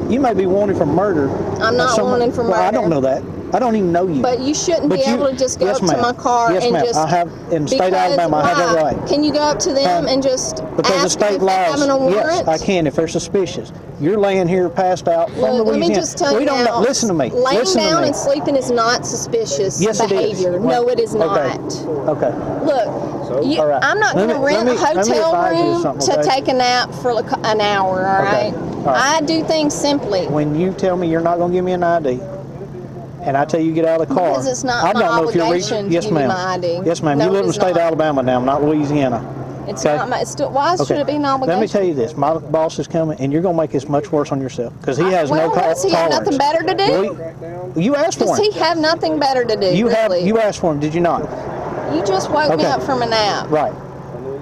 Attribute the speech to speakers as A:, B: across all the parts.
A: You may be wanted for murder.
B: I'm not wanted for murder.
A: Well, I don't know that. I don't even know you.
B: But you shouldn't be able to just go up to my car
A: yes,
B: and
A: ma'am.
B: just...
A: I have, in state Alabama, I have that right.
B: Can you go up to them and just
A: because
B: ask
A: of state
B: if they have a warrant?
A: Yes, I can if they're suspicious. You're laying here passed out from Louisiana.
B: Let me just tell you now.
A: Listen to me.
B: Laying down and sleeping is not suspicious behavior.
A: It is.
B: No, it is not.
A: Okay.
B: Look, I'm not going to rent a hotel room to take a nap for an hour, all right? I do things simply.
A: When you tell me you're not going to give me an ID, and I tell you get out of the car,
B: because it's not my obligation to give you my ID.
A: Yes, ma'am. You live in the state of Alabama now, not Louisiana.
B: It's not my. Why should it be an obligation?
A: Let me tell you this: my boss is coming, and you're going to make this much worse on yourself because he has no tolerance.
B: Does he have nothing better to do?
A: Well, you asked for him.
B: Does he have nothing better to do?
A: You asked for him, did you not?
B: You just woke me up from a nap.
A: Right.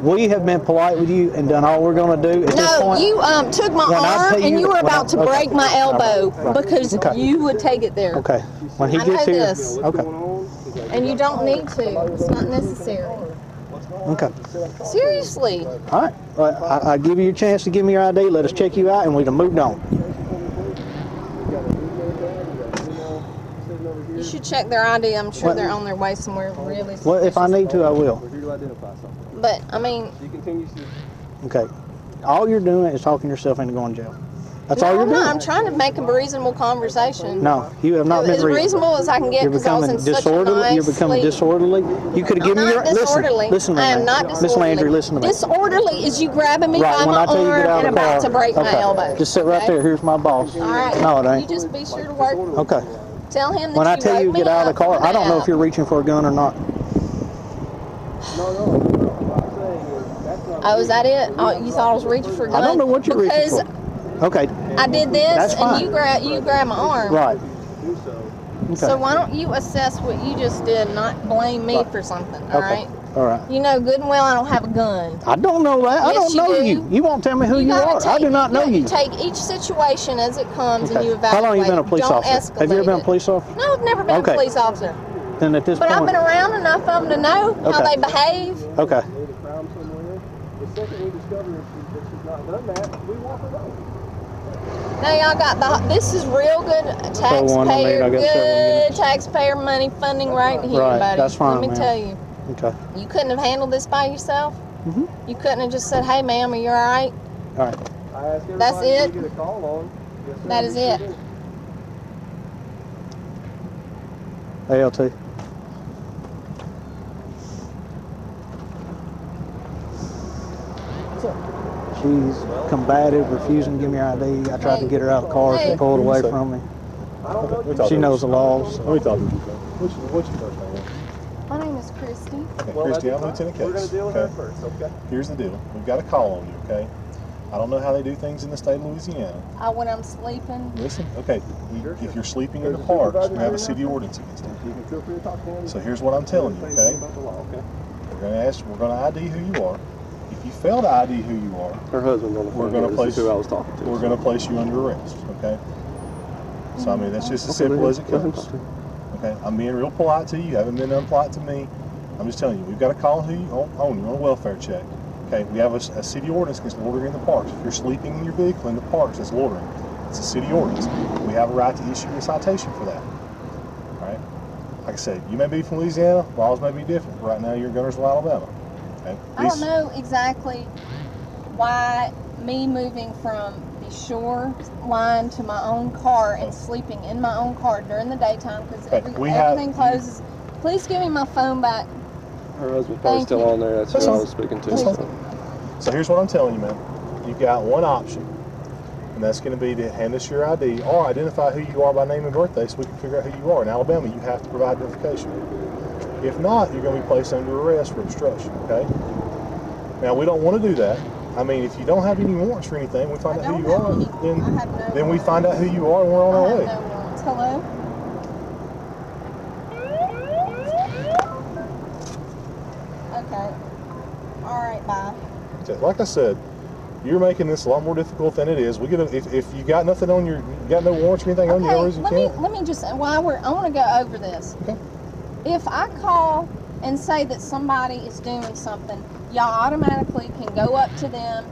A: We have been polite with you and done all we're going to do at this point.
B: You took my arm and you were about to break my elbow because you would take it there.
A: Okay. When he gets here.
B: This.
A: Okay.
B: And you don't need to. It's not necessary.
A: Okay.
B: Seriously.
A: All right. I give you your chance to give me your ID. Let us check you out, and we'd have moved on.
B: You should check their ID. I'm sure they're on their way somewhere really suspicious.
A: Well, if I need to, I will.
B: But, I mean...
A: Okay. All you're doing is talking yourself into going to jail. That's all you're doing.
B: I'm trying to make a reasonable conversation.
A: No, you have not been
B: as reasonable as I can get.
A: You're becoming disorderly. You're becoming disorderly. You could have given me your listen to me. I am not disorderly. Miss Landry, listen to me.
B: Disorderly is you grabbing me by my arm and about to break my elbow.
A: Just sit right there. Here's my boss.
B: All right.
A: No, it ain't.
B: You just be sure to work.
A: Okay.
B: Tell him that
A: when I tell you to get out of the car, I don't know if you're reaching for a gun or not.
B: Oh, is that it? Oh, you thought I was reaching for a gun?
A: I don't know what you're reaching for. Okay.
B: I did this, and you grab my arm.
A: Right.
B: Okay. So why don't you assess what you just did, not blame me for something, all right?
A: All right.
B: You know good and well I don't have a gun.
A: I don't know that. I don't know you. You won't tell me who you are. I do not know you.
B: You take each situation as it comes and you evaluate.
A: How long have you been a police officer? Have you ever been a police officer?
B: No, I've never been a police officer.
A: Then at this point.
B: But I've been around enough of them to know how they behave.
A: Okay.
C: The second we discover that she's not done that, we walk away.
B: Now y'all got this is real good taxpayer money funding right here, buddy.
A: That's fine.
B: Let me tell you.
A: Okay.
B: You couldn't have handled this by yourself?
A: Mm-hmm.
B: You couldn't have just said, hey ma'am, are you alright?
A: Alright.
B: That's it? That is it.
A: ALT. She's combative, refusing to give me her ID. I tried to get her out of the car. She pulled away from me. She knows the laws.
C: Let me talk to you. What's your first name?
B: My name is Christy.
C: Okay, Christy, I'm Lieutenant Case. We're going to deal with that first, okay? Here's the deal. We've got a call on you, okay? I don't know how they do things in the state of Louisiana.
B: When I'm sleeping.
C: Listen, okay, if you're sleeping in the parks, we have a city ordinance against it. So here's what I'm telling you, okay? We're going to ID who you are. If you fail to ID who you are,
D: her husband on the phone. Who I was talking to.
C: We're going to place you under arrest, okay? So I mean that's just as simple as it comes. Okay, I'm being real polite to you. You haven't been unpolite to me. I'm just telling you, we've got a call on who you on you on a welfare check. Okay, we have a city ordinance against loitering in the parks. If you're sleeping in your vehicle in the parks, that's loitering. It's a city ordinance. We have a right to issue a citation for that. All right. Like I said, you may be from Louisiana. Laws may be different. Right now, you're in Guntersville, Alabama. Okay?
B: I don't know exactly why me moving from the shore line to my own car and sleeping in my own car during the daytime because everything closes. Please give me my phone back.
D: Her husband's probably still on there. That's who I was speaking to.
C: So here's what I'm telling you, man. You've got one option, and that's going to be to hand us your ID or identify who you are by name and birthday so we can figure out who you are. In Alabama, you have to provide identification. If not, you're going to be placed under arrest for obstruction, okay? Now, we don't want to do that. I mean, if you don't have any warrants for anything, we find out who you are, then we find out who you are and we're on our way.
B: No warrants. Hello? Okay. All right, bye.
C: Like I said, you're making this a lot more difficult than it is. We get if you got nothing on you got no warrants or anything on you,
B: let me just I want to go over this.
C: Okay.
B: If I call and say that somebody is doing something, y'all automatically can go up to them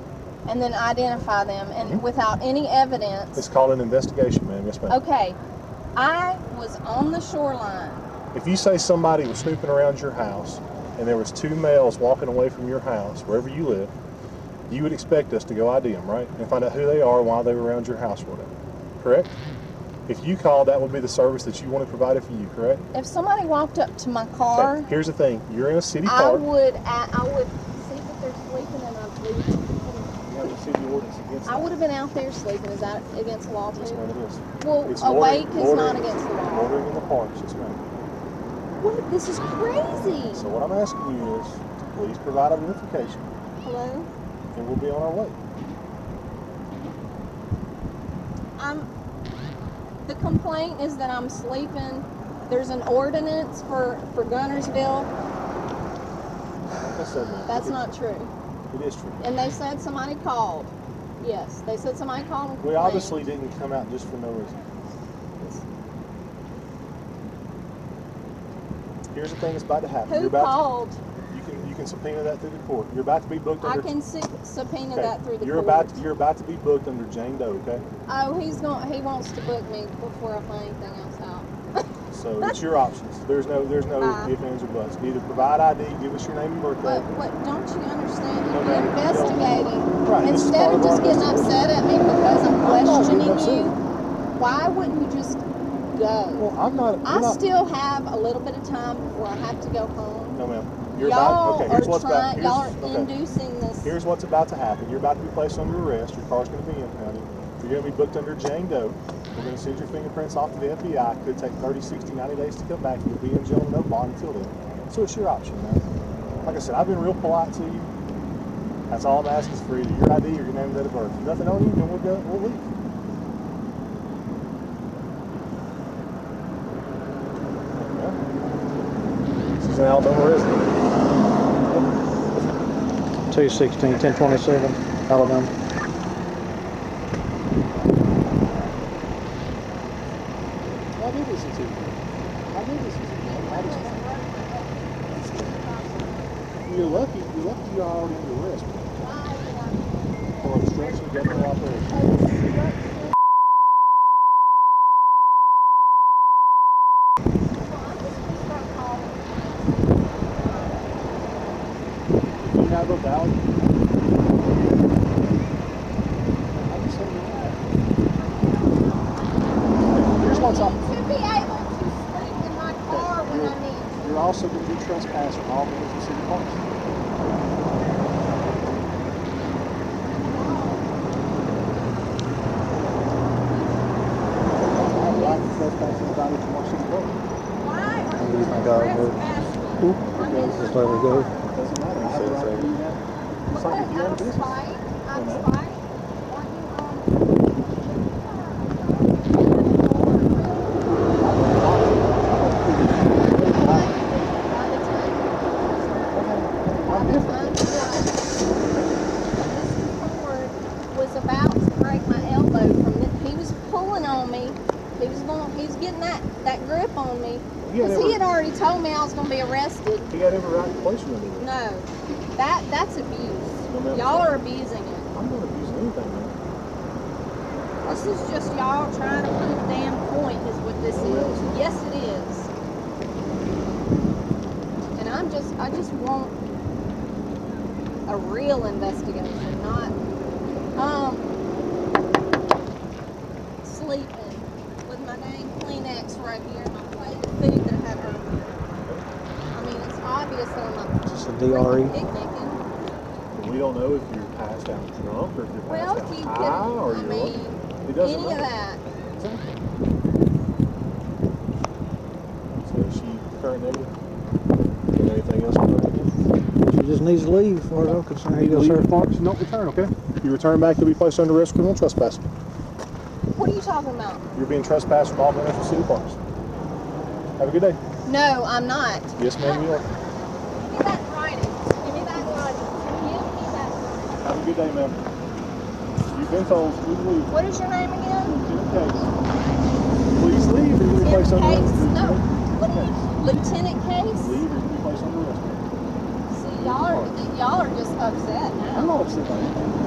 B: and then identify them, and without any evidence.
C: It's called an investigation, ma'am. Yes, ma'am.
B: Okay, I was on the shoreline.
C: If you say somebody was snooping around your house and there was 2 males walking away from your house, wherever you live, you would expect us to go ID them, right? And find out who they are, why they were around your house or whatever. Correct? If you called, that would be the service that you wanted provided for you, correct?
B: If somebody walked up to my car,
C: okay. Here's the thing. You're in a city park.
B: I would see that they're sleeping and I'd leave.
C: You have a city ordinance against that.
B: I would have been out there sleeping. Is that against the law too?
C: Yes, ma'am, it is.
B: Well,
C: It's
B: awake
C: loitering,
B: is not against the law.
C: Loitering in the parks, yes, ma'am.
B: What? This is crazy.
C: So what I'm asking you is, please provide identification.
B: Hello?
C: And we'll be on our way.
B: The complaint is that I'm sleeping. There's an ordinance for Guntersville.
C: Like I said, ma'am,
B: That's not true.
C: It is true.
B: And they said somebody called. Yes, they said somebody called and
C: We
B: complained.
C: obviously didn't come out just for no reason. Here's the thing that's about to happen.
B: Who called?
C: You can subpoena that through the court. You're about to be booked under.
B: I can subpoena that through the
C: court. You're about to be booked under Jane Doe. Okay.
B: Oh, he wants to book me before I find anything else out.
C: So it's your options. There's no ifs, ands, or buts. Either provide ID, give us your name and birthday.
B: What don't you understand?
C: No,
B: You're investigating.
C: Right.
B: Instead of just getting upset at me because I'm questioning you, why wouldn't you just go?
C: Well, I'm not.
B: I still have a little bit of time before I have to go home.
C: No, ma'am.
B: Y'all are inducing this.
C: Here's what's about to happen. You're about to be placed under arrest. Your car's going to be impounded. You're going to be booked under Jane Doe. We're going to send your fingerprints off to the FBI. It could take 30, 60, 90 days to come back. You'll be in jail with no bond until then. So it's your option, man. Like I said, I've been real polite to you. That's all I'm asking is for either your ID or your name and date of birth. If nothing on you, then we'll leave. She's an Alabama resident.
A: 216, 1027, Alabama.
C: I did listen to you. You're lucky you're already under arrest. For obstruction of government operation. If you have a valid... Here's what's up.
B: To be able to sleep in my car when I need.
C: You're also going to be trespassing all means in city parks.
A: Just let her go.
C: Doesn't matter. I have a right to do that. It's like if you're in business.
B: I'm spite.
C: I'm different.
B: Was about to break my elbow from it. He was pulling on me. He was getting that grip on me. Because he had already told me I was going to be arrested.
C: He got every right to place you under arrest.
B: No. That's abuse.
C: No,
B: y'all are abusing it.
C: I'm not abusing anything, man.
B: This is just y'all trying to prove a damn point is what this is. Yes, it is. And I just want a real investigation, not sleeping with my dang Kleenex right here and my plate of food that I had earlier. I mean, it's obvious that I'm not
A: Just a DRE.
B: picnicking.
C: We don't know if you're passed out drunk or if you're passed out
B: Well, you
C: high
B: can,
C: or
B: I
C: you're
B: mean,
C: it doesn't
B: any of
C: matter.
B: that.
C: Exactly. So is she current negative? Is there anything else?
A: She just needs to leave, as far as I'm concerned. Here you go, sir.
C: Parks, don't return, okay? You return back, you'll be placed under arrest for criminal trespass.
B: What are you talking about?
C: You're being trespassed from all Guntersville city parks. Have a good day.
B: No, I'm not.
C: Yes, ma'am, you are.
B: Give me that in writing. Give me that in writing. Give me that in writing.
C: Have a good day, ma'am. You've been told, please leave.
B: What is your name again?
C: Lieutenant Case. Please leave or you'll be placed under
B: Lieutenant
C: arrest.
B: Case? No. What are you? Lieutenant Case?
C: Leave or you'll be placed under arrest.
B: See, y'all are just upset now.
C: I'm not upset by anything.